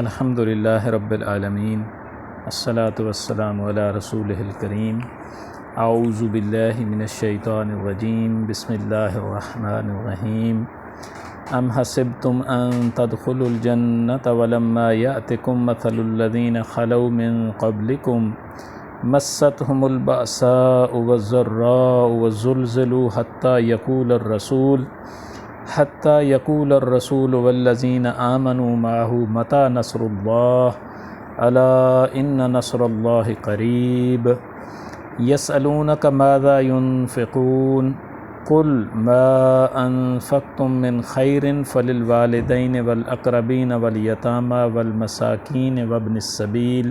الحمدللہ رب العالمین، الصلاۃ والسلام علی رسولہ الکریم۔ اعوذ باللہ من الشیطان الرجیم، بسم اللہ الرحمن الرحیم۔ ام حسبتم ان تدخلوا الجنة ولما یأتکم مثل الذین خلوا من قبلکم مستهم البأساء والضراء وزلزلوا حتى يقول الرسول والذين آمنوا معه متى نصر الله ألا إن نصر الله قريب يسألونك ماذا ينفقون قل ما أنفقتم من خير فللوالدين والأقربين واليتامى والمساكين وابن السبيل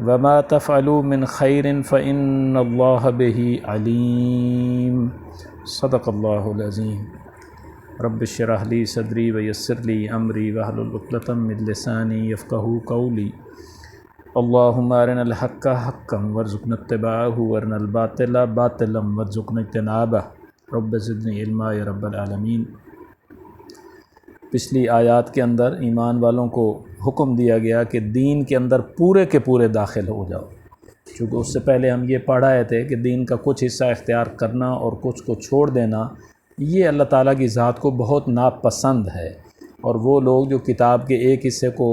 وما تفعلوا من خير فإن الله به عليم۔ صدق اللہ العظیم۔ رب اشرح لی صدری ویسر لی امری واحلل عقدۃ من لسانی یفقہوا قولی۔ اللہم ارنا الحق حقا وارزقنا اتباعہ وارنا الباطل باطلا وارزقنا اجتنابہ، رب زدنی علما یا رب العالمین۔ پچھلی آیات کے اندر ایمان والوں کو حکم دیا گیا کہ دین کے اندر پورے کے پورے داخل ہو جاؤ، چونکہ اس سے پہلے ہم یہ پڑھائے تھے کہ دین کا کچھ حصہ اختیار کرنا اور کچھ کو چھوڑ دینا یہ اللہ تعالیٰ کی ذات کو بہت ناپسند ہے، اور وہ لوگ جو کتاب کے ایک حصے کو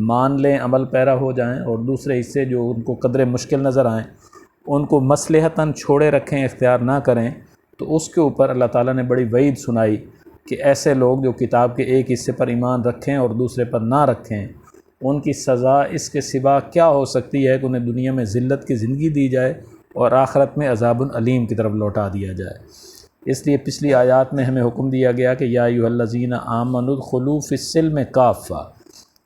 مان لیں، عمل پیرا ہو جائیں، اور دوسرے حصے جو ان کو قدر مشکل نظر آئیں ان کو مصلحتاً چھوڑے رکھیں، اختیار نہ کریں، تو اس کے اوپر اللہ تعالیٰ نے بڑی وعید سنائی کہ ایسے لوگ جو کتاب کے ایک حصے پر ایمان رکھیں اور دوسرے پر نہ رکھیں، ان کی سزا اس کے سوا کیا ہو سکتی ہے کہ انہیں دنیا میں ذلت کی زندگی دی جائے اور آخرت میں عذاب علیم کی طرف لوٹا دیا جائے۔ اس لیے پچھلی آیات میں ہمیں حکم دیا گیا کہ یا ایھا الذین آمنوا ادخلوا فی السلم کافہ،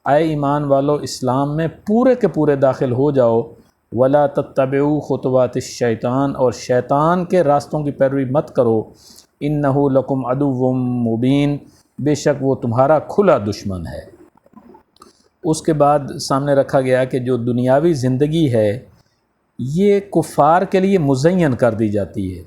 اے ایمان والو اسلام میں پورے کے پورے داخل ہو جاؤ، ولا تتبعوا خطوات الشیطان، اور شیطان کے راستوں کی پیروی مت کرو، انہ لکم عدو مبین، بے شک وہ تمہارا کھلا دشمن ہے۔ اس کے بعد سامنے رکھا گیا کہ جو دنیاوی زندگی ہے یہ کفار کے لیے مزین کر دی جاتی ہے،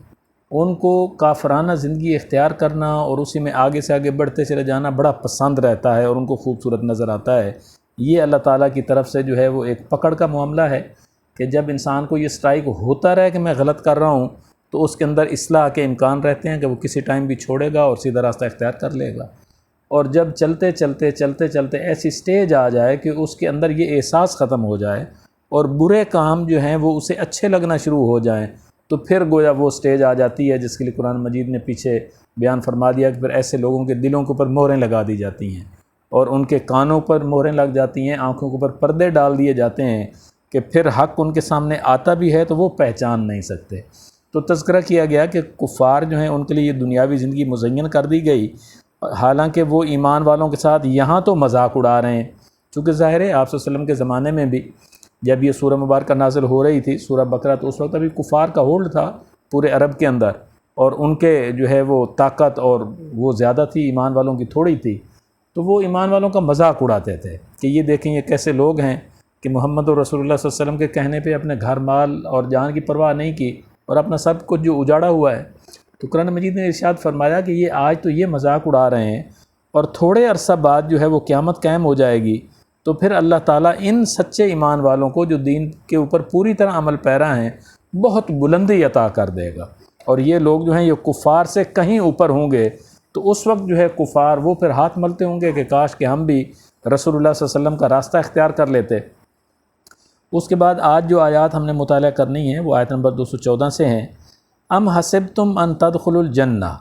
ان کو کافرانہ زندگی اختیار کرنا اور اسی میں آگے سے آگے بڑھتے چلے جانا بڑا پسند رہتا ہے اور ان کو خوبصورت نظر آتا ہے۔ یہ اللہ تعالیٰ کی طرف سے جو ہے وہ ایک پکڑ کا معاملہ ہے کہ جب انسان کو یہ سٹرائک ہوتا رہے کہ میں غلط کر رہا ہوں تو اس کے اندر اصلاح کے امکان رہتے ہیں کہ وہ کسی ٹائم بھی چھوڑے گا اور سیدھا راستہ اختیار کر لے گا، اور جب چلتے چلتے ایسی سٹیج آ جائے کہ اس کے اندر یہ احساس ختم ہو جائے اور برے کام جو ہیں وہ اسے اچھے لگنا شروع ہو جائیں، تو پھر گویا وہ سٹیج آ جاتی ہے جس کے لیے قرآن مجید نے پیچھے بیان فرما دیا کہ پھر ایسے لوگوں کے دلوں کے اوپر مہریں لگا دی جاتی ہیں اور ان کے کانوں پر مہریں لگ جاتی ہیں، آنکھوں کے اوپر پردے ڈال دیے جاتے ہیں کہ پھر حق ان کے سامنے آتا بھی ہے تو وہ پہچان نہیں سکتے۔ تو تذکرہ کیا گیا کہ کفار جو ہیں ان کے لیے یہ دنیاوی زندگی مزین کر دی گئی، حالانکہ وہ ایمان والوں کے ساتھ یہاں تو مذاق اڑا رہے ہیں، چونکہ ظاہر ہے آپ صلی اللہ علیہ وسلم کے زمانے میں بھی جب یہ سورہ مبارکہ نازل ہو رہی تھی، سورہ بقرہ، تو اس وقت ابھی کفار کا ہولڈ تھا پورے عرب کے اندر، اور ان کے جو ہے وہ طاقت اور وہ زیادہ تھی، ایمان والوں کی تھوڑی تھی، تو وہ ایمان والوں کا مذاق اڑاتے تھے کہ یہ دیکھیں یہ کیسے لوگ ہیں کہ محمد رسول اللہ صلی اللہ علیہ وسلم کے کہنے پہ اپنے گھر مال اور جان کی پرواہ نہیں کی اور اپنا سب کچھ جو اجاڑا ہوا ہے۔ تو قرآن مجید نے ارشاد فرمایا کہ یہ آج تو یہ مذاق اڑا رہے ہیں، اور تھوڑے عرصہ بعد جو ہے وہ قیامت قائم ہو جائے گی تو پھر اللہ تعالیٰ ان سچے ایمان والوں کو جو دین کے اوپر پوری طرح عمل پیرا ہیں بہت بلندی عطا کر دے گا، اور یہ لوگ جو ہیں یہ کفار سے کہیں اوپر ہوں گے، تو اس وقت جو ہے کفار وہ پھر ہاتھ ملتے ہوں گے کہ کاش کہ ہم بھی رسول اللہ صلی اللہ علیہ وسلم کا راستہ اختیار کر لیتے۔ اس کے بعد آج جو آیات ہم نے مطالعہ کرنی ہے وہ آیت نمبر 214 سے ہیں۔ ام حسبتم ان تدخلوا الجنہ،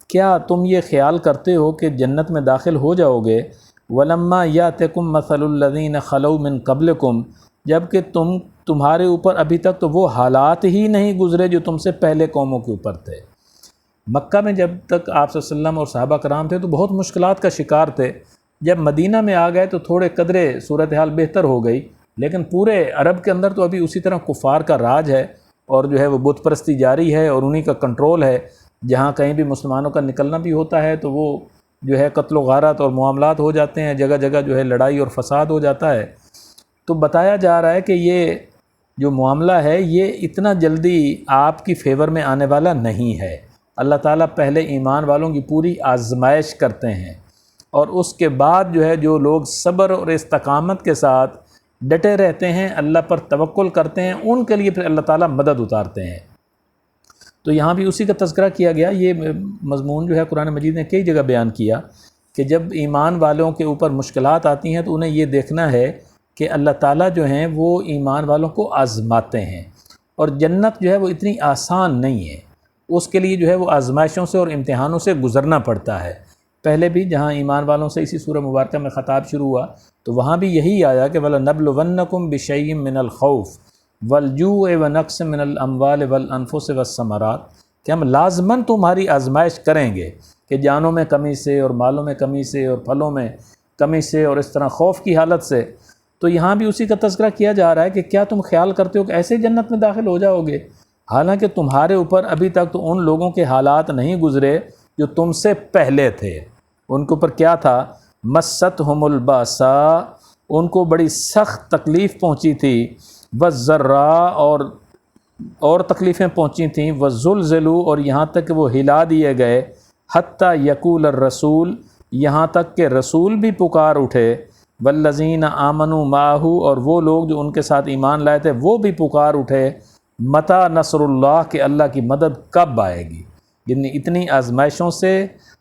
کیا تم یہ خیال کرتے ہو کہ جنت میں داخل ہو جاؤ گے، ولما یاتکم مثل الذین خلوا من قبلکم، جبکہ تمہارے اوپر ابھی تک تو وہ حالات ہی نہیں گزرے جو تم سے پہلے قوموں کے اوپر تھے۔ مکہ میں جب تک آپ صلی اللہ علیہ وسلم اور صحابہ کرام تھے تو بہت مشکلات کا شکار تھے، جب مدینہ میں آ گئے تو تھوڑے قدرے صورتحال بہتر ہو گئی، لیکن پورے عرب کے اندر تو ابھی اسی طرح کفار کا راج ہے، اور جو ہے وہ بت پرستی جاری ہے اور انہی کا کنٹرول ہے، جہاں کہیں بھی مسلمانوں کا نکلنا بھی ہوتا ہے تو وہ جو ہے قتل و غارت اور معاملات ہو جاتے ہیں، جگہ جگہ جو ہے لڑائی اور فساد ہو جاتا ہے۔ تو بتایا جا رہا ہے کہ یہ جو معاملہ ہے یہ اتنا جلدی آپ کی فیور میں آنے والا نہیں ہے، اللہ تعالیٰ پہلے ایمان والوں کی پوری آزمائش کرتے ہیں، اور اس کے بعد جو ہے جو لوگ صبر اور استقامت کے ساتھ ڈٹے رہتے ہیں، اللہ پر توکل کرتے ہیں، ان کے لیے پھر اللہ تعالیٰ مدد اتارتے ہیں۔ تو یہاں بھی اسی کا تذکرہ کیا گیا۔ یہ مضمون جو ہے قرآن مجید نے کئی جگہ بیان کیا کہ جب ایمان والوں کے اوپر مشکلات آتی ہیں تو انہیں یہ دیکھنا ہے کہ اللہ تعالیٰ جو ہیں وہ ایمان والوں کو آزماتے ہیں، اور جنت جو ہے وہ اتنی آسان نہیں ہے، اس کے لیے جو ہے وہ آزمائشوں سے اور امتحانوں سے گزرنا پڑتا ہے۔ پہلے بھی جہاں ایمان والوں سے اسی سورہ مبارکہ میں خطاب شروع ہوا تو وہاں بھی یہی آیا کہ وَلَنَبْلُوَنَّكُمْ بِشَيْءٍ مِّنَ الْخَوْفِ وَالْجُوعِ وَنَقْصٍ مِّنَ الْأَمْوَالِ وَالْأَنفُسِ وَالثَّمَرَاتِ، کہ ہم لازماً تمہاری آزمائش کریں گے کہ جانوں میں کمی سے اور مالوں میں کمی سے اور پھلوں میں کمی سے اور اس طرح خوف کی حالت سے۔ تو یہاں بھی اسی کا تذکرہ کیا جا رہا ہے کہ کیا تم خیال کرتے ہو کہ ایسے جنت میں داخل ہو جاؤ گے، حالانکہ تمہارے اوپر ابھی تک تو ان لوگوں کے حالات نہیں گزرے جو تم سے پہلے تھے۔ ان کے اوپر کیا تھا؟ مَسَّتْهُمُ الْبَأْسَاءُ، ان کو بڑی سخت تکلیف پہنچی تھی، وَالضَّرَّاءُ اور تکلیفیں پہنچی تھیں، وَزُلْزِلُوا اور یہاں تک کہ وہ ہلا دیے گئے، حَتَّى يَقُولَ الرَّسُولُ یہاں تک کہ رسول بھی پکار اٹھے، وَالَّذِينَ آمَنُوا مَعَهُ اور وہ لوگ جو ان کے ساتھ ایمان لائے تھے وہ بھی پکار اٹھے، مَتَى نَصْرُ اللَّهِ کہ اللہ کی مدد کب آئے گی۔ یعنی اتنی آزمائشوں سے،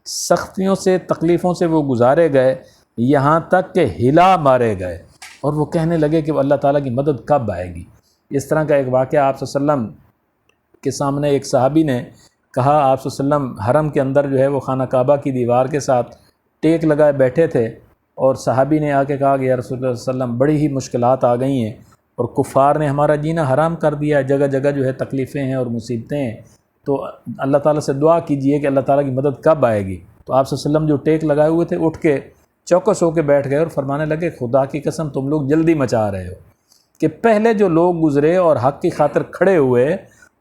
سختیوں سے، تکلیفوں سے وہ گزارے گئے، یہاں تک کہ ہلا مارے گئے، اور وہ کہنے لگے کہ اللہ تعالیٰ کی مدد کب آئے گی۔ اس طرح کا ایک واقعہ آپ صلی اللہ علیہ وسلم کے سامنے ایک صحابی نے کہا، آپ صلی اللہ علیہ وسلم حرم کے اندر جو ہے وہ خانہ کعبہ کی دیوار کے ساتھ ٹیک لگائے بیٹھے تھے، اور صحابی نے آ کے کہا کہ یا رسول اللہ صلی اللہ علیہ وسلم بڑی ہی مشکلات آ گئی ہیں اور کفار نے ہمارا جینا حرام کر دیا ہے، جگہ جگہ جو ہے تکلیفیں ہیں اور مصیبتیں ہیں، تو اللہ تعالیٰ سے دعا کیجئے کہ اللہ تعالیٰ کی مدد کب آئے گی۔ تو آپ صلی اللہ علیہ وسلم جو ٹیک لگائے ہوئے تھے اٹھ کے چوکس ہو کے بیٹھ گئے اور فرمانے لگے، خدا کی قسم تم لوگ جلدی مچا رہے ہو کہ پہلے جو لوگ گزرے اور حق کی خاطر کھڑے ہوئے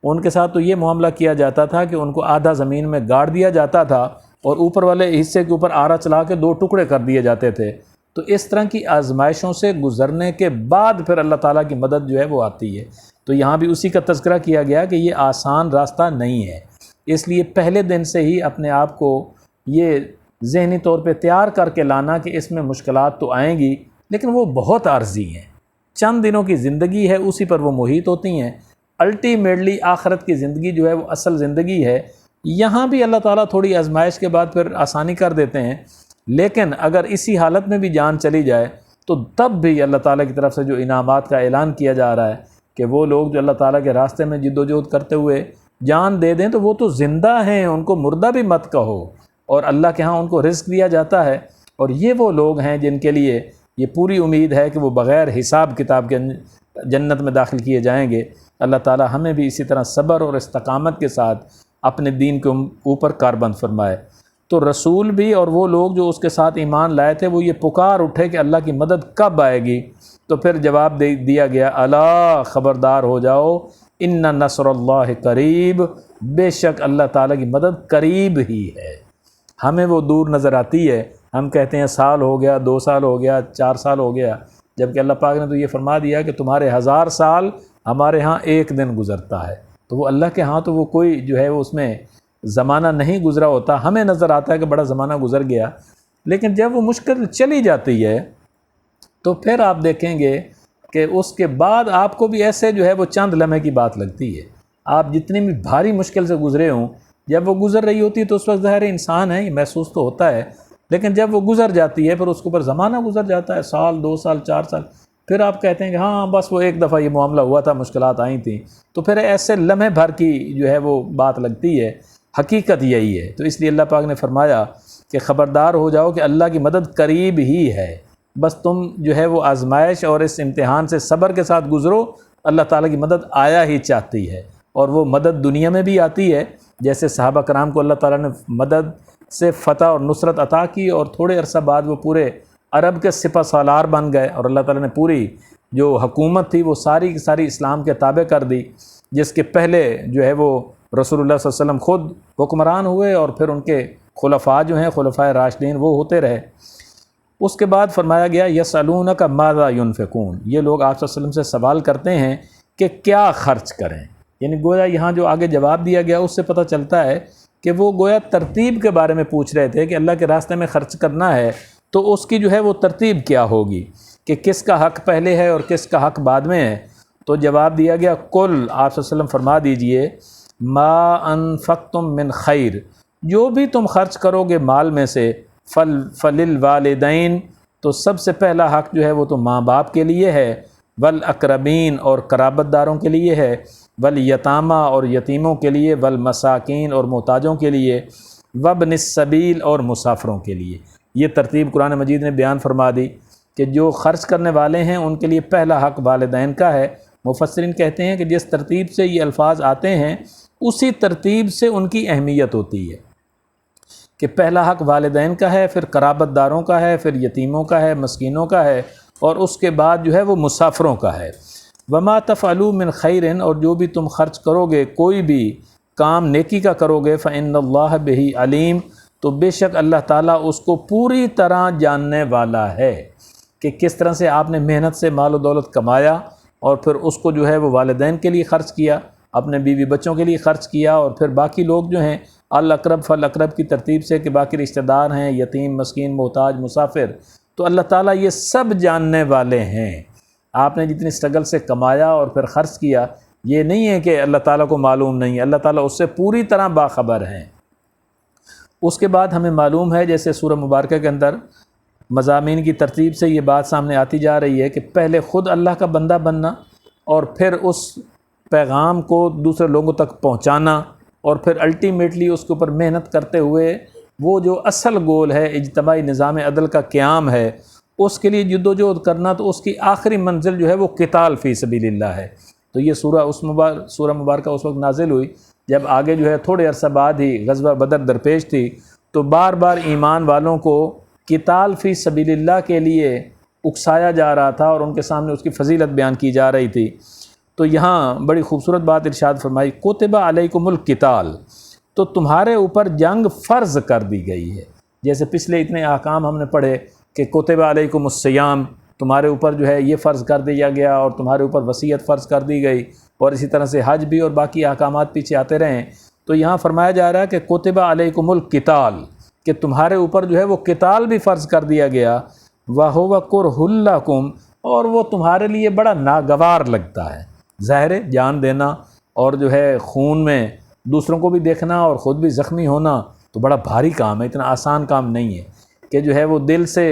ان کے ساتھ تو یہ معاملہ کیا جاتا تھا کہ ان کو آدھا زمین میں گاڑ دیا جاتا تھا اور اوپر والے حصے کے اوپر آرا چلا کے 2 ٹکڑے کر دیے جاتے تھے۔ تو اس طرح کی آزمائشوں سے گزرنے کے بعد پھر اللہ تعالیٰ کی مدد جو ہے وہ آتی ہے۔ تو یہاں بھی اسی کا تذکرہ کیا گیا کہ یہ آسان راستہ نہیں ہے، اس لیے پہلے دن سے ہی اپنے آپ کو یہ ذہنی طور پہ تیار کر کے لانا کہ اس میں مشکلات تو آئیں گی لیکن وہ بہت عارضی ہیں، چند دنوں کی زندگی ہے اسی پر وہ محیط ہوتی ہیں، الٹیمیٹلی آخرت کی زندگی جو ہے وہ اصل زندگی ہے۔ یہاں بھی اللہ تعالیٰ تھوڑی آزمائش کے بعد پھر آسانی کر دیتے ہیں، لیکن اگر اسی حالت میں بھی جان چلی جائے تو تب بھی اللہ تعالیٰ کی طرف سے جو انعامات کا اعلان کیا جا رہا ہے کہ وہ لوگ جو اللہ تعالیٰ کے راستے میں جد و جہد کرتے ہوئے جان دے دیں تو وہ تو زندہ ہیں، ان کو مردہ بھی مت کہو، اور اللہ کے ہاں ان کو رزق دیا جاتا ہے، اور یہ وہ لوگ ہیں جن کے لیے یہ پوری امید ہے کہ وہ بغیر حساب کتاب کے جنت میں داخل کیے جائیں گے۔ اللہ تعالیٰ ہمیں بھی اسی طرح صبر اور استقامت کے ساتھ اپنے دین کے اوپر کاربند فرمائے۔ تو رسول بھی اور وہ لوگ جو اس کے ساتھ ایمان لائے تھے وہ یہ پکار اٹھے کہ اللہ کی مدد کب آئے گی، تو پھر جواب دیا گیا، الا خبردار ہو جاؤ، ان نصر اللہ قریب، بے شک اللہ تعالیٰ کی مدد قریب ہی ہے۔ ہمیں وہ دور نظر آتی ہے، ہم کہتے ہیں سال ہو گیا، 2 سال ہو گیا، 4 سال ہو گیا، جبکہ اللہ پاک نے تو یہ فرما دیا کہ تمہارے 1000 سال ہمارے ہاں 1 دن گزرتا ہے۔ تو وہ اللہ کے ہاں تو وہ کوئی جو ہے وہ اس میں زمانہ نہیں گزرا ہوتا، ہمیں نظر آتا ہے کہ بڑا زمانہ گزر گیا، لیکن جب وہ مشکل چلی جاتی ہے تو پھر آپ دیکھیں گے کہ اس کے بعد آپ کو بھی ایسے جو ہے وہ چند لمحے کی بات لگتی ہے۔ آپ جتنی بھی بھاری مشکل سے گزرے ہوں، جب وہ گزر رہی ہوتی ہے تو اس وقت ظاہر انسان ہے، یہ محسوس تو ہوتا ہے، لیکن جب وہ گزر جاتی ہے پھر اس کے اوپر زمانہ گزر جاتا ہے، سال 2 سال 4 سال، پھر آپ کہتے ہیں کہ ہاں بس وہ ایک دفعہ یہ معاملہ ہوا تھا، مشکلات آئی تھیں، تو پھر ایسے لمحے بھر کی جو ہے وہ بات لگتی ہے۔ حقیقت یہی ہے، تو اس لیے اللہ پاک نے فرمایا کہ خبردار ہو جاؤ کہ اللہ کی مدد قریب ہی ہے، بس تم جو ہے وہ آزمائش اور اس امتحان سے صبر کے ساتھ گزرو، اللہ تعالیٰ کی مدد آیا ہی چاہتی ہے، اور وہ مدد دنیا میں بھی آتی ہے، جیسے صحابہ کرام کو اللہ تعالیٰ نے مدد سے فتح اور نصرت عطا کی، اور تھوڑے عرصہ بعد وہ پورے عرب کے سپہ سالار بن گئے، اور اللہ تعالیٰ نے پوری جو حکومت تھی وہ ساری کی ساری اسلام کے تابع کر دی، جس کے پہلے جو ہے وہ رسول اللہ صلی اللہ علیہ وسلم خود حکمران ہوئے، اور پھر ان کے خلفاء جو ہیں خلفائے راشدین وہ ہوتے رہے۔ اس کے بعد فرمایا گیا یسألونک ماذا ینفقون، یہ لوگ آپ صلی اللہ علیہ وسلم سے سوال کرتے ہیں کہ کیا خرچ کریں، یعنی گویا یہاں جو آگے جواب دیا گیا اس سے پتہ چلتا ہے کہ وہ گویا ترتیب کے بارے میں پوچھ رہے تھے کہ اللہ کے راستے میں خرچ کرنا ہے تو اس کی جو ہے وہ ترتیب کیا ہوگی، کہ کس کا حق پہلے ہے اور کس کا حق بعد میں ہے۔ تو جواب دیا گیا کل، آپ صلی اللہ علیہ وسلم فرما دیجئے، ما انفقتم من خیر، جو بھی تم خرچ کرو گے مال میں سے، فللوالدین، تو سب سے پہلا حق جو ہے وہ تو ماں باپ کے لیے ہے، والاقربین، اور قرابت داروں کے لیے ہے، والیتامہ، اور یتیموں کے لیے، والمساکین، اور محتاجوں کے لیے، وابن السبیل، اور مسافروں کے لیے۔ یہ ترتیب قرآن مجید نے بیان فرما دی کہ جو خرچ کرنے والے ہیں ان کے لیے پہلا حق والدین کا ہے۔ مفسرین کہتے ہیں کہ جس ترتیب سے یہ الفاظ آتے ہیں اسی ترتیب سے ان کی اہمیت ہوتی ہے کہ پہلا حق والدین کا ہے، پھر قرابت داروں کا ہے، پھر یتیموں کا ہے، مسکینوں کا ہے، اور اس کے بعد جو ہے وہ مسافروں کا ہے۔ وما تفعلوا من خیر، اور جو بھی تم خرچ کرو گے، کوئی بھی کام نیکی کا کرو گے، فإن اللہ بہ علیم، تو بے شک اللہ تعالیٰ اس کو پوری طرح جاننے والا ہے کہ کس طرح سے آپ نے محنت سے مال و دولت کمایا اور پھر اس کو جو ہے وہ والدین کے لیے خرچ کیا، اپنے بیوی بچوں کے لیے خرچ کیا، اور پھر باقی لوگ جو ہیں الاقرب فالاقرب کی ترتیب سے کہ باقی رشتہ دار ہیں، یتیم، مسکین، محتاج، مسافر، تو اللہ تعالیٰ یہ سب جاننے والے ہیں۔ آپ نے جتنی اسٹرگل سے کمایا اور پھر خرچ کیا، یہ نہیں ہے کہ اللہ تعالیٰ کو معلوم نہیں ہے، اللہ تعالیٰ اس سے پوری طرح باخبر ہیں۔ اس کے بعد ہمیں معلوم ہے جیسے سورہ مبارکہ کے اندر مضامین کی ترتیب سے یہ بات سامنے آتی جا رہی ہے کہ پہلے خود اللہ کا بندہ بننا، اور پھر اس پیغام کو دوسرے لوگوں تک پہنچانا، اور پھر الٹیمیٹلی اس کے اوپر محنت کرتے ہوئے وہ جو اصل گول ہے اجتماعی نظام عدل کا قیام ہے، اس کے لیے جد و جہد کرنا، تو اس کی آخری منزل جو ہے وہ قتال فی سبیل اللہ ہے۔ تو یہ سورہ مبارکہ اس وقت نازل ہوئی جب آگے جو ہے تھوڑے عرصہ بعد ہی غزوہ بدر درپیش تھی، تو بار بار ایمان والوں کو قتال فی سبیل اللہ کے لیے اکسایا جا رہا تھا اور ان کے سامنے اس کی فضیلت بیان کی جا رہی تھی۔ تو یہاں بڑی خوبصورت بات ارشاد فرمائی، کتب علیکم القتال، تو تمہارے اوپر جنگ فرض کر دی گئی ہے۔ جیسے پچھلے اتنے احکام ہم نے پڑھے کہ کتب علیکم الصیام، تمہارے اوپر جو ہے یہ فرض کر دیا گیا، اور تمہارے اوپر وصیت فرض کر دی گئی، اور اسی طرح سے حج بھی اور باقی احکامات پیچھے آتے رہیں۔ تو یہاں فرمایا جا رہا ہے کہ کتب علیکم القتال، کہ تمہارے اوپر جو ہے وہ قتال بھی فرض کر دیا گیا، وَهُوَ كُرْهُ لَكُمْ، اور وہ تمہارے لیے بڑا ناگوار لگتا ہے۔ ظاہر ہے جان دینا اور جو ہے خون میں دوسروں کو بھی دیکھنا اور خود بھی زخمی ہونا تو بڑا بھاری کام ہے، اتنا آسان کام نہیں ہے کہ جو ہے وہ دل سے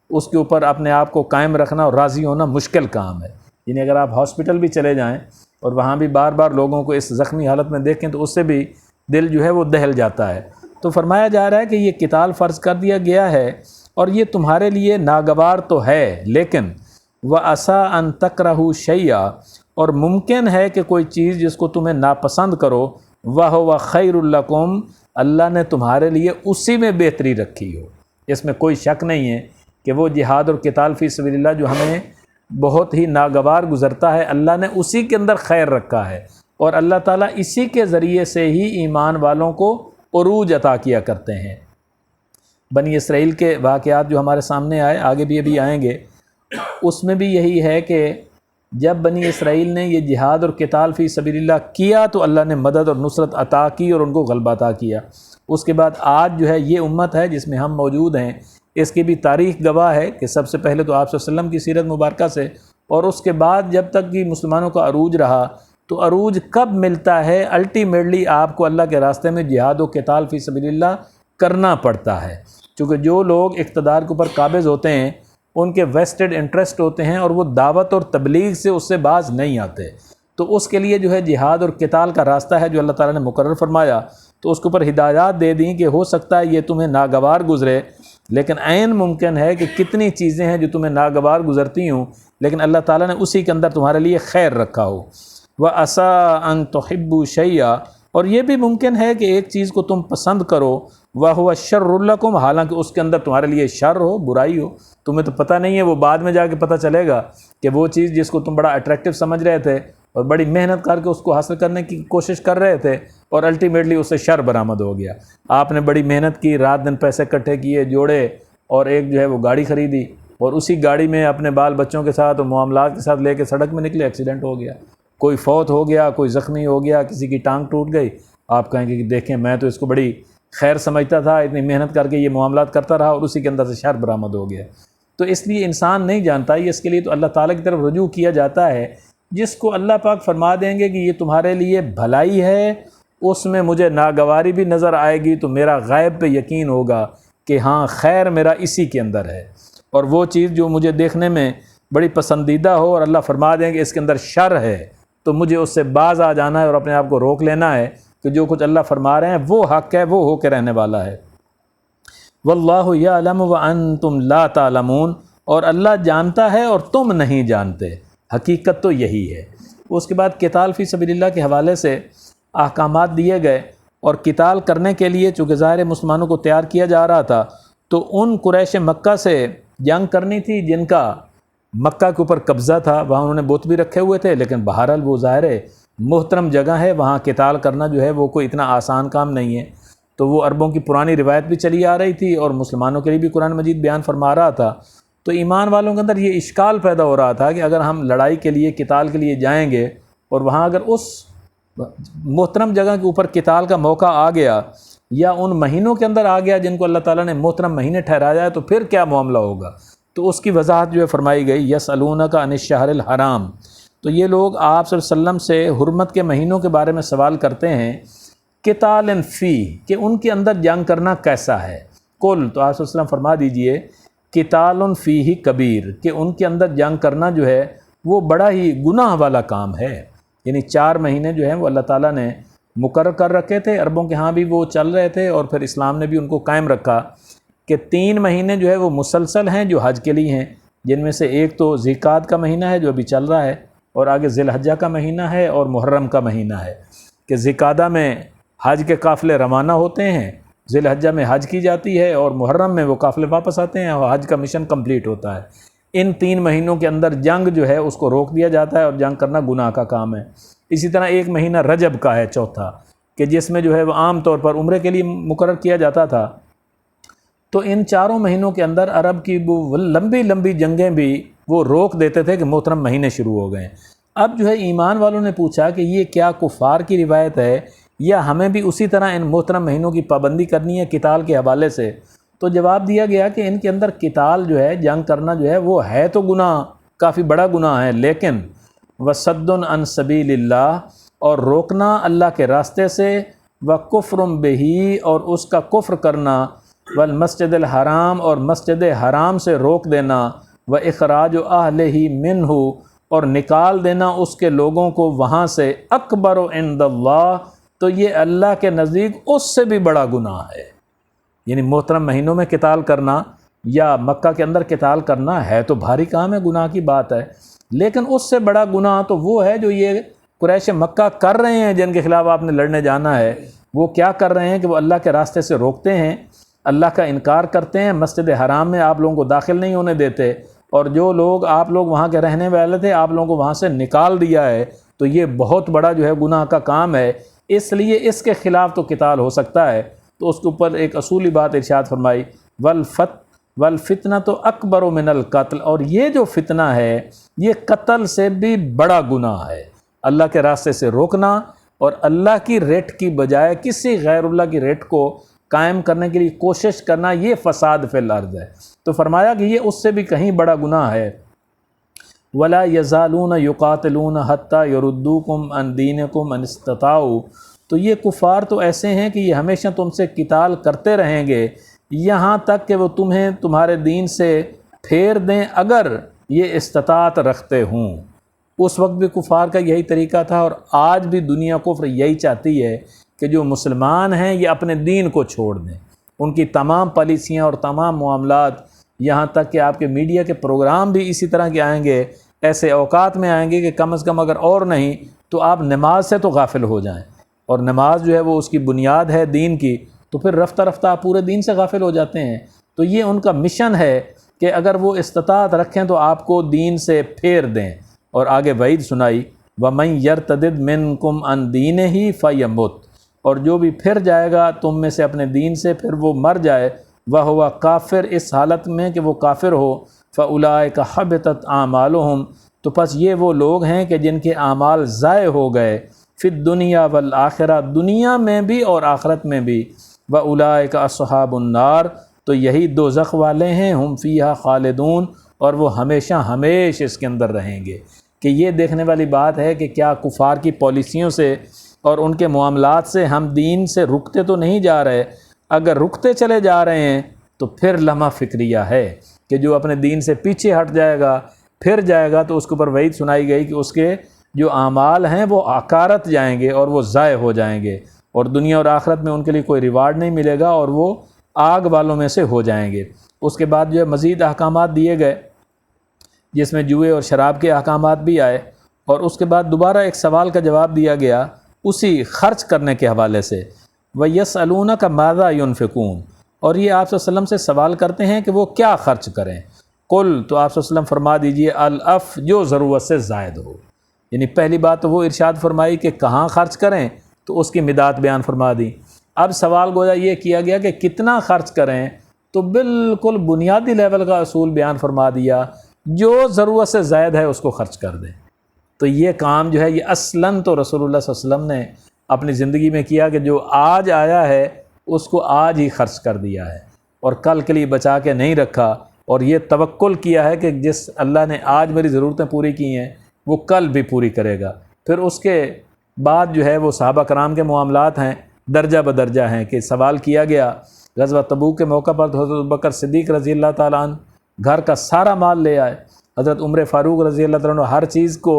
اس کے اوپر اپنے آپ کو قائم رکھنا اور راضی ہونا مشکل کام ہے۔ یعنی اگر آپ ہاسپٹل بھی چلے جائیں اور وہاں بھی بار بار لوگوں کو اس زخمی حالت میں دیکھیں تو اس سے بھی دل جو ہے وہ دہل جاتا ہے۔ تو فرمایا جا رہا ہے کہ یہ قتال فرض کر دیا گیا ہے اور یہ تمہارے لیے ناگوار تو ہے، لیکن وَعَسَىٰ أَن تَكْرَهُوا شَيْئًا، اور ممکن ہے کہ کوئی چیز جس کو تمہیں ناپسند کرو، وَهُوَ خَيْرٌ لَكُمْ، اللہ نے تمہارے لیے اسی میں بہتری رکھی ہو۔ اس میں کوئی شک نہیں ہے کہ وہ جہاد اور قتال فی سبیل اللہ جو ہمیں بہت ہی ناگوار گزرتا ہے، اللہ نے اسی کے اندر خیر رکھا ہے، اور اللہ تعالیٰ اسی کے ذریعے سے ہی ایمان والوں کو عروج عطا کیا کرتے ہیں۔ بنی اسرائیل کے واقعات جو ہمارے سامنے آئے، آگے بھی ابھی آئیں گے، اس میں بھی یہی ہے کہ جب بنی اسرائیل نے یہ جہاد اور قتال فی سبیل اللہ کیا تو اللہ نے مدد اور نصرت عطا کی اور ان کو غلبہ عطا کیا۔ اس کے بعد آج جو ہے یہ امت ہے جس میں ہم موجود ہیں، اس کی بھی تاریخ گواہ ہے کہ سب سے پہلے تو آپ صلی اللہ علیہ وسلم کی سیرت مبارکہ سے، اور اس کے بعد جب تک کہ مسلمانوں کا عروج رہا، تو عروج کب ملتا ہے؟ الٹیمیٹلی آپ کو اللہ کے راستے میں جہاد و قتال فی سبیل اللہ کرنا پڑتا ہے، چونکہ جو لوگ اقتدار کے اوپر قابض ہوتے ہیں ان کے ویسٹڈ انٹرسٹ ہوتے ہیں اور وہ دعوت اور تبلیغ سے اس سے باز نہیں آتے، تو اس کے لیے جو ہے جہاد اور قتال کا راستہ ہے جو اللہ تعالیٰ نے مقرر فرمایا، تو اس کے اوپر ہدایات دے دیں کہ ہو سکتا ہے یہ تمہیں ناگوار گزرے، لیکن عین ممکن ہے کہ کتنی چیزیں ہیں جو تمہیں ناگوار گزرتی ہوں لیکن اللہ تعالیٰ نے اسی کے اندر تمہارے لیے خیر رکھا ہو۔ وَعَسَىٰ أَن تُحِبُّوا شَيْئًا، اور یہ بھی ممکن ہے کہ ایک چیز کو تم پسند کرو، وَهُوَ شَرٌّ لَكُمْ، حالانکہ اس کے اندر تمہارے لیے شر ہو، برائی ہو، تمہیں تو پتہ نہیں ہے، وہ بعد میں جا کے پتہ چلے گا کہ وہ چیز جس کو تم بڑا اٹریکٹیو سمجھ رہے تھے اور بڑی محنت کر کے اس کو حاصل کرنے کی کوشش کر رہے تھے، اور الٹیمیٹلی اس سے شر برآمد ہو گیا۔ آپ نے بڑی محنت کی، رات دن پیسے اکٹھے کیے، جوڑے، اور ایک جو ہے وہ گاڑی خریدی، اور اسی گاڑی میں اپنے بال بچوں کے ساتھ اور معاملات کے ساتھ لے کے سڑک میں نکلے، ایکسیڈنٹ ہو گیا، کوئی فوت ہو گیا، کوئی زخمی ہو گیا، کسی کی ٹانگ ٹوٹ گئی، آپ کہیں گے کہ دیکھیں میں تو اس کو بڑی خیر سمجھتا تھا، اتنی محنت کر کے یہ معاملات کرتا رہا اور اسی کے اندر سے شر برآمد ہو گیا۔ تو اس لیے انسان نہیں جانتا، یہ اس کے لیے تو اللہ تعالیٰ کی طرف رجوع کیا جاتا ہے۔ جس کو اللہ پاک فرما دیں گے کہ یہ تمہارے لیے بھلائی ہے، اس میں مجھے ناگواری بھی نظر آئے گی تو میرا غیب پہ یقین ہوگا کہ ہاں خیر میرا اسی کے اندر ہے، اور وہ چیز جو مجھے دیکھنے میں بڑی پسندیدہ ہو اور اللہ فرما دیں کہ اس کے اندر شر ہے تو مجھے اس سے باز آ جانا ہے اور اپنے آپ کو روک لینا ہے کہ جو کچھ اللہ فرما رہے ہیں وہ حق ہے، وہ ہو کے رہنے والا ہے۔ واللہ یعلم وانتم لا تعلمون، اور اللہ جانتا ہے اور تم نہیں جانتے، حقیقت تو یہی ہے۔ اس کے بعد قتال فی سبیل اللہ کے حوالے سے احکامات دیے گئے، اور قتال کرنے کے لیے چونکہ ظاہر مسلمانوں کو تیار کیا جا رہا تھا تو ان قریش مکہ سے جنگ کرنی تھی جن کا مکہ کے اوپر قبضہ تھا، وہاں انہوں نے بت بھی رکھے ہوئے تھے، لیکن بہرحال وہ ظاہر ہے محترم جگہ ہے، وہاں قتال کرنا جو ہے وہ کوئی اتنا آسان کام نہیں ہے۔ تو وہ عربوں کی پرانی روایت بھی چلی آ رہی تھی اور مسلمانوں کے لیے بھی قرآن مجید بیان فرما رہا تھا، تو ایمان والوں کے اندر یہ اشکال پیدا ہو رہا تھا کہ اگر ہم لڑائی کے لیے قتال کے لیے جائیں گے اور وہاں اگر اس محترم جگہ کے اوپر قتال کا موقع آ گیا یا ان مہینوں کے اندر آ گیا جن کو اللہ تعالیٰ نے محترم مہینے ٹھہرایا ہے تو پھر کیا معاملہ ہوگا؟ تو اس کی وضاحت جو ہے فرمائی گئی، یسألونک عن الشہر الحرام، تو یہ لوگ آپ صلی اللہ علیہ وسلم سے حرمت کے مہینوں کے بارے میں سوال کرتے ہیں، قتال فی، کہ ان کے اندر جنگ کرنا کیسا ہے؟ قل، تو آپ صلی اللہ علیہ وسلم فرما دیجئے قتال فیہ کبیر، کہ ان کے اندر جنگ کرنا جو ہے وہ بڑا ہی گناہ والا کام ہے۔ یعنی 4 مہینے جو ہیں وہ اللہ تعالیٰ نے مقرر کر رکھے تھے، عربوں کے ہاں بھی وہ چل رہے تھے اور پھر اسلام نے بھی ان کو قائم رکھا کہ 3 مہینے جو ہے وہ مسلسل ہیں جو حج کے لیے ہیں، جن میں سے ایک تو ذیقعد کا مہینہ ہے جو ابھی چل رہا ہے، اور آگے ذی الحجہ کا مہینہ ہے اور محرم کا مہینہ ہے، کہ ذیقعدہ میں حج کے قافلے روانہ ہوتے ہیں، ذی الحجہ میں حج کی جاتی ہے اور محرم میں وہ قافلے واپس آتے ہیں اور حج کا مشن کمپلیٹ ہوتا ہے۔ ان 3 مہینوں کے اندر جنگ جو ہے اس کو روک دیا جاتا ہے اور جنگ کرنا گناہ کا کام ہے۔ اسی طرح ایک مہینہ رجب کا ہے چوتھا، کہ جس میں جو ہے وہ عام طور پر عمرے کے لیے مقرر کیا جاتا تھا۔ تو ان 4 مہینوں کے اندر عرب کی وہ لمبی لمبی جنگیں بھی وہ روک دیتے تھے کہ محترم مہینے شروع ہو گئے۔ اب جو ہے ایمان والوں نے پوچھا کہ یہ کیا کفار کی روایت ہے یا ہمیں بھی اسی طرح ان محترم مہینوں کی پابندی کرنی ہے قتال کے حوالے سے؟ تو جواب دیا گیا کہ ان کے اندر قتال جو ہے، جنگ کرنا جو ہے وہ ہے تو گناہ، کافی بڑا گناہ ہے، لیکن وصد عن سبیل اللہ، اور روکنا اللہ کے راستے سے، وکفر بہی، اور اس کا کفر کرنا، والمسجد الحرام، اور مسجد حرام سے روک دینا، واخراج اہلہ منہ، اور نکال دینا اس کے لوگوں کو وہاں سے، اکبر عند اللہ، تو یہ اللہ کے نزدیک اس سے بھی بڑا گناہ ہے۔ یعنی محترم مہینوں میں قتال کرنا یا مکہ کے اندر قتال کرنا ہے تو بھاری کام ہے، گناہ کی بات ہے، لیکن اس سے بڑا گناہ تو وہ ہے جو یہ قریش مکہ کر رہے ہیں، جن کے خلاف آپ نے لڑنے جانا ہے۔ وہ کیا کر رہے ہیں کہ وہ اللہ کے راستے سے روکتے ہیں، اللہ کا انکار کرتے ہیں، مسجد حرام میں آپ لوگوں کو داخل نہیں ہونے دیتے، اور جو لوگ آپ لوگ وہاں کے رہنے والے تھے آپ لوگوں کو وہاں سے نکال دیا ہے، تو یہ بہت بڑا جو ہے گناہ کا کام ہے، اس لیے اس کے خلاف تو قتال ہو سکتا ہے۔ تو اس کے اوپر ایک اصولی بات ارشاد فرمائی، والفتنہ تو اکبر من القتل، اور یہ جو فتنہ ہے یہ قتل سے بھی بڑا گناہ ہے۔ اللہ کے راستے سے روکنا اور اللہ کی ریٹ کی بجائے کسی غیر اللہ کی ریٹ کو قائم کرنے کے لیے کوشش کرنا، یہ فساد فی الارض ہے۔ تو فرمایا کہ یہ اس سے بھی کہیں بڑا گناہ ہے۔ ولا یزالون یقاتلون حتی یردوکم عن دینکم ان استطاعوا، تو یہ کفار تو ایسے ہیں کہ یہ ہمیشہ تم سے قتال کرتے رہیں گے یہاں تک کہ وہ تمہیں تمہارے دین سے پھیر دیں اگر یہ استطاعت رکھتے ہوں۔ اس وقت بھی کفار کا یہی طریقہ تھا، اور آج بھی دنیا کفر یہی چاہتی ہے کہ جو مسلمان ہیں یہ اپنے دین کو چھوڑ دیں۔ ان کی تمام پالیسیاں اور تمام معاملات، یہاں تک کہ آپ کے میڈیا کے پروگرام بھی اسی طرح کے آئیں گے، ایسے اوقات میں آئیں گے کہ کم از کم اگر اور نہیں تو آپ نماز سے تو غافل ہو جائیں، اور نماز جو ہے وہ اس کی بنیاد ہے دین کی، تو پھر رفتہ رفتہ آپ پورے دین سے غافل ہو جاتے ہیں۔ تو یہ ان کا مشن ہے کہ اگر وہ استطاعت رکھیں تو آپ کو دین سے پھیر دیں، اور آگے وعید سنائی، وَمَن يَرْتَدِدْ مِنْكُمْ عَنْ دِينِهِ فَيَمُتْ، اور جو بھی پھر جائے گا تم میں سے اپنے دین سے، پھر وہ مر جائے، وَهُوَ کافر، اس حالت میں کہ وہ کافر ہو، فَأُولَٰئِكَ حَبِطَتْ أَعْمَالُهُمْ، تو پس یہ وہ لوگ ہیں کہ جن کے اعمال ضائع ہو گئے، فی الدنیا والآخرہ، دنیا میں بھی اور آخرت میں بھی، وَأُولَٰئِکَ أَصْحَابُ النَّارِ، تو یہی دوزخ والے ہیں، ہم فیہا خالدون، اور وہ ہمیشہ ہمیشہ اس کے اندر رہیں گے۔ کہ یہ دیکھنے والی بات ہے کہ کیا کفار کی پالیسیوں سے اور ان کے معاملات سے ہم دین سے رکتے تو نہیں جا رہے؟ اگر رکتے چلے جا رہے ہیں تو پھر لمحہ فکریہ ہے کہ جو اپنے دین سے پیچھے ہٹ جائے گا، پھر جائے گا، تو اس کے اوپر وعید سنائی گئی کہ اس کے جو اعمال ہیں وہ عکارت جائیں گے اور وہ ضائع ہو جائیں گے، اور دنیا اور آخرت میں ان کے لیے کوئی ریوارڈ نہیں ملے گا، اور وہ آگ والوں میں سے ہو جائیں گے۔ اس کے بعد جو ہے مزید احکامات دیے گئے، جس میں جوئے اور شراب کے احکامات بھی آئے، اور اس کے بعد دوبارہ ایک سوال کا جواب دیا گیا اسی خرچ کرنے کے حوالے سے، وَيَسْأَلُونَكَ مَاذَا يُنْفِقُونَ، اور یہ آپ صلی اللہ علیہ وسلم سے سوال کرتے ہیں کہ وہ کیا خرچ کریں۔ قل، تو آپ صلی اللہ علیہ وسلم فرما دیجئے، الف، جو ضرورت سے زائد ہو۔ یعنی پہلی بات تو وہ ارشاد فرمائی کہ کہاں خرچ کریں، تو اس کی مداد بیان فرما دی۔ اب سوال گویا یہ کیا گیا کہ کتنا خرچ کریں، تو بالکل بنیادی لیول کا اصول بیان فرما دیا، جو ضرورت سے زائد ہے اس کو خرچ کر دیں۔ تو یہ کام جو ہے یہ اصلاً تو رسول اللہ صلی اللہ علیہ وسلم نے اپنی زندگی میں کیا کہ جو آج آیا ہے اس کو آج ہی خرچ کر دیا ہے، اور کل کے لیے بچا کے نہیں رکھا، اور یہ توکل کیا ہے کہ جس اللہ نے آج میری ضرورتیں پوری کی ہیں وہ کل بھی پوری کرے گا۔ پھر اس کے بعد جو ہے وہ صحابہ کرام کے معاملات ہیں، درجہ بدرجہ ہیں، کہ سوال کیا گیا غزوہ تبوک کے موقع پر حضرت ابوبکر صدیق رضی اللہ تعالیٰ عنہ گھر کا سارا مال لے آئے، حضرت عمر فاروق رضی اللہ تعالیٰ عنہ ہر چیز کو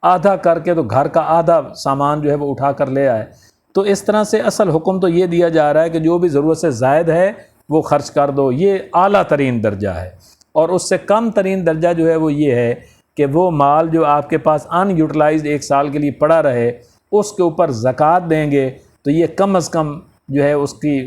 آدھا کر کے تو گھر کا آدھا سامان جو ہے وہ اٹھا کر لے آئے۔ تو اس طرح سے اصل حکم تو یہ دیا جا رہا ہے کہ جو بھی ضرورت سے زائد ہے وہ خرچ کر دو، یہ اعلیٰ ترین درجہ ہے۔ اور اس سے کم ترین درجہ جو ہے وہ یہ ہے کہ وہ مال جو آپ کے پاس ان یوٹیلائزڈ ایک سال کے لیے پڑا رہے، اس کے اوپر زکوٰۃ دیں گے، تو یہ کم از کم جو ہے اس کی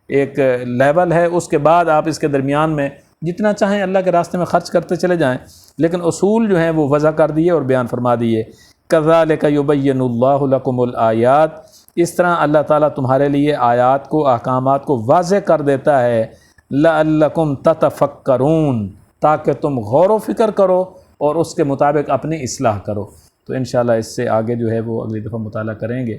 ایک لیول ہے۔ اس کے بعد آپ اس کے درمیان میں جتنا چاہیں اللہ کے راستے میں خرچ کرتے چلے جائیں، لیکن اصول جو ہیں وہ وضع کر دیے اور بیان فرما دیے۔ کذالک یبین اللہ لکم الآیات، اس طرح اللہ تعالیٰ تمہارے لیے آیات کو، احکامات کو واضح کر دیتا ہے، لعلکم تتفکرون، تاکہ تم غور و فکر کرو اور اس کے مطابق اپنی اصلاح کرو۔ تو انشاءاللہ اس سے آگے جو ہے وہ اگلی دفعہ مطالعہ کریں گے۔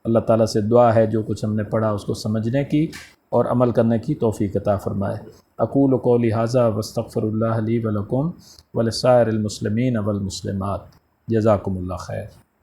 اللہ تعالیٰ سے دعا ہے جو کچھ ہم نے پڑھا اس کو سمجھنے کی اور عمل کرنے کی توفیق عطا فرمائے۔ اقول قولی ھذا واستغفر اللہ لی ولکم ولسائر المسلمین والمسلمات۔ جزاکم اللہ خیر۔